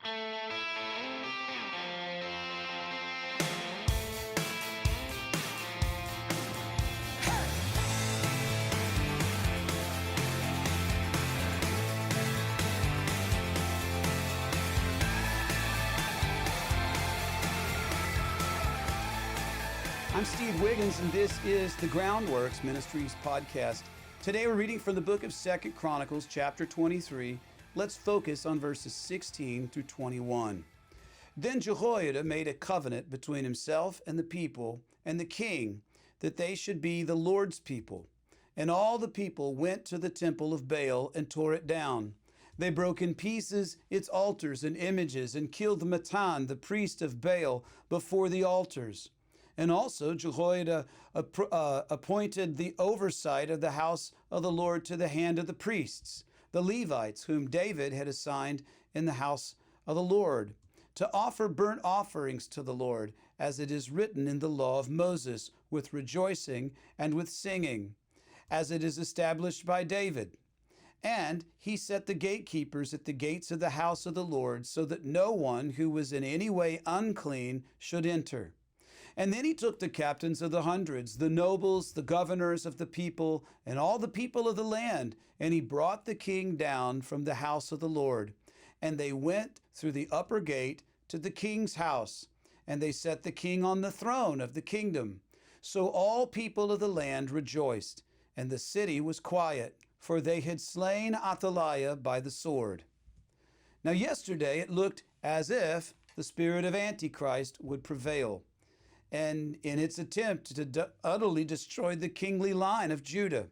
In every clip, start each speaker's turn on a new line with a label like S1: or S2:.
S1: I'm Steve Wiggins, and this is the Groundworks Ministries podcast. Today we're reading from the book of 2 Chronicles, chapter 23. Let's focus on verses 16 through 21. Then Jehoiada made a covenant between himself and the people and the king that they should be the Lord's people. And all the people went to the temple of Baal and tore it down. They broke in pieces its altars and images and killed Mattan, the priest of Baal, before the altars. And also Jehoiada appointed the oversight of the house of the Lord to the hand of the priests, the Levites, whom David had assigned in the house of the Lord, to offer burnt offerings to the Lord, as it is written in the law of Moses, with rejoicing and with singing, as it is established by David. And he set the gatekeepers at the gates of the house of the Lord, so that no one who was in any way unclean should enter. And then he took the captains of the hundreds, the nobles, the governors of the people, and all the people of the land, and he brought the king down from the house of the Lord. And they went through the upper gate to the king's house, and they set the king on the throne of the kingdom. So all people of the land rejoiced, and the city was quiet, for they had slain Athaliah by the sword. Now yesterday it looked as if the spirit of Antichrist would prevail, and in its attempt to utterly destroy the kingly line of Judah.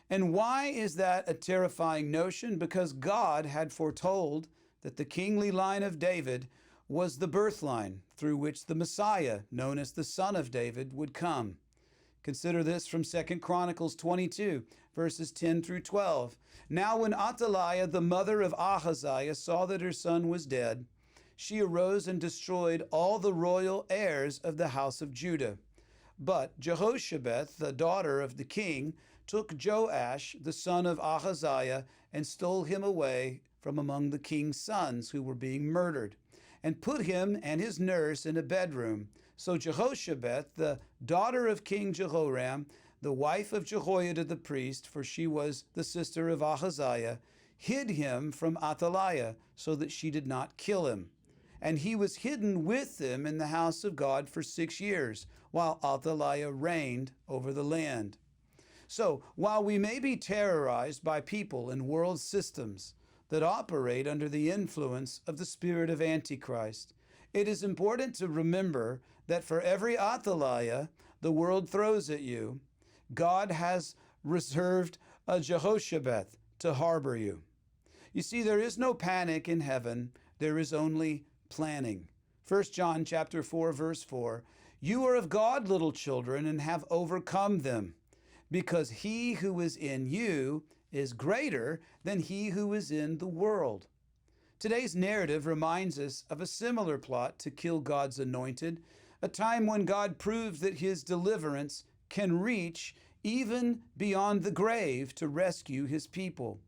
S1: And why is that a terrifying notion? Because God had foretold that the kingly line of David was the birth line through which the Messiah, known as the Son of David, would come. Consider this from 2 Chronicles 22, verses 10 through 12. Now when Athaliah, the mother of Ahaziah, saw that her son was dead, she arose and destroyed all the royal heirs of the house of Judah. But Jehoshabeth, the daughter of the king, took Joash, the son of Ahaziah, and stole him away from among the king's sons who were being murdered, and put him and his nurse in a bedroom. So Jehoshabeth, the daughter of King Jehoram, the wife of Jehoiada the priest, for she was the sister of Ahaziah, hid him from Athaliah, so that she did not kill him. And he was hidden with them in the house of God for 6 years, while Athaliah reigned over the land. So, while we may be terrorized by people and world systems that operate under the influence of the spirit of Antichrist, it is important to remember that for every Athaliah the world throws at you, God has reserved a Jehoshabeth to harbor you. You see, there is no panic in heaven, there is only planning. 1 John chapter 4, verse 4, "You are of God, little children, and have overcome them, because he who is in you is greater than he who is in the world." Today's narrative reminds us of a similar plot to kill God's anointed, a time when God proved that his deliverance can reach even beyond the grave to rescue his people.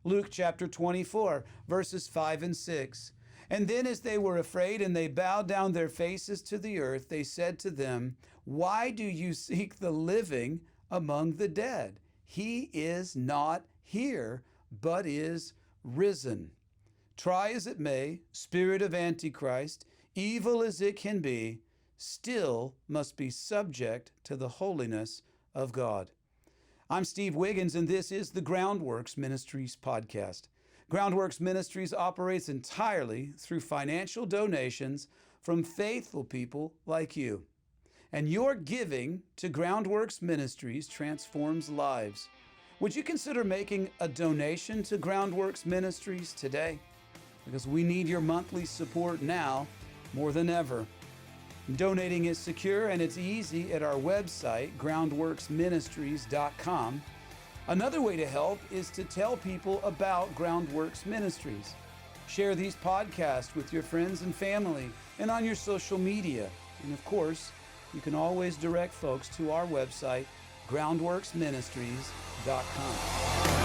S1: Luke chapter 24, verses 5 and 6. And then as they were afraid and they bowed down their faces to the earth, they said to them, "Why do you seek the living among the dead? He is not here, but is risen." Try as it may, spirit of Antichrist, evil as it can be, still must be subject to the holiness of God. I'm Steve Wiggins, and this is the Groundworks Ministries podcast. Groundworks Ministries operates entirely through financial donations from faithful people like you. And your giving to Groundworks Ministries transforms lives. Would you consider making a donation to Groundworks Ministries today? Because we need your monthly support now more than ever. Donating is secure and it's easy at our website, groundworksministries.com. Another way to help is to tell people about Groundworks Ministries. Share these podcasts with your friends and family and on your social media. And of course, you can always direct folks to our website, groundworksministries.com.